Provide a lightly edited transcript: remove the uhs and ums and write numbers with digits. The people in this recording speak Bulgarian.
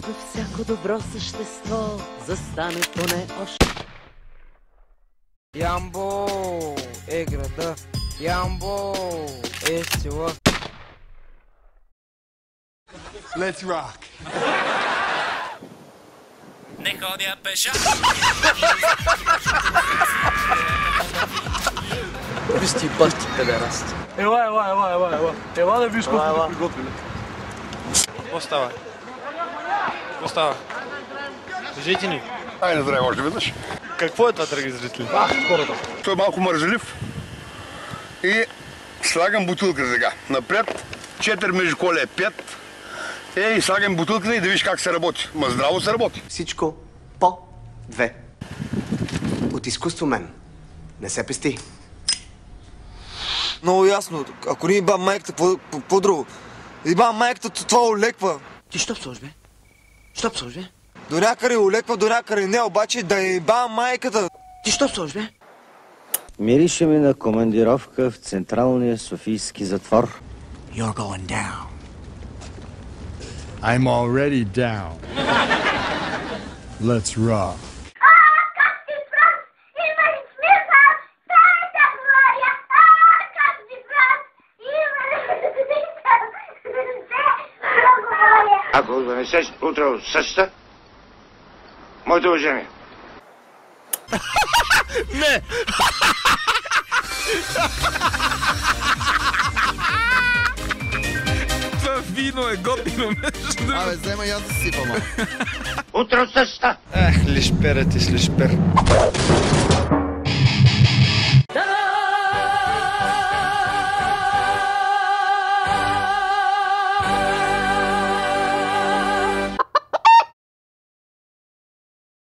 всяко добро същество застане поне още. Ямбол е града, Ямбол е села. Let's rock! Не ходя пеша. Виж ти бащи, педераст. Ела да виж колко сте приготвили. Какво става? Какво става? Кажете ни. Айде, здраве още веднъж. Какво е това, драги зрители? Хората. Той е малко мързелив и слагам бутилка сега. Напред, 4 между коле е 5. И слагам бутилката и да виж как се работи. Ма здраво се работи. Всичко по 2. От изкуство мен. Не се пести. Много ясно. Ако не иба майката, какво друго? Иба майката, това олеква. Ти що псуваш, бе? Що псуваш, бе? До някъде олеква, до някъде не, обаче да иба майката. Ти що псуваш, бе? Мирише ми на командировка в Централния Софийски затвор. You're going down. I'm already down. Let's rock. Ако го донесеш утре от същата, моето уважение. Не! Това вино е готино между другото. Абе, взема и аз да сипам. Утре от същата! Ех, лишперът и с лишпер.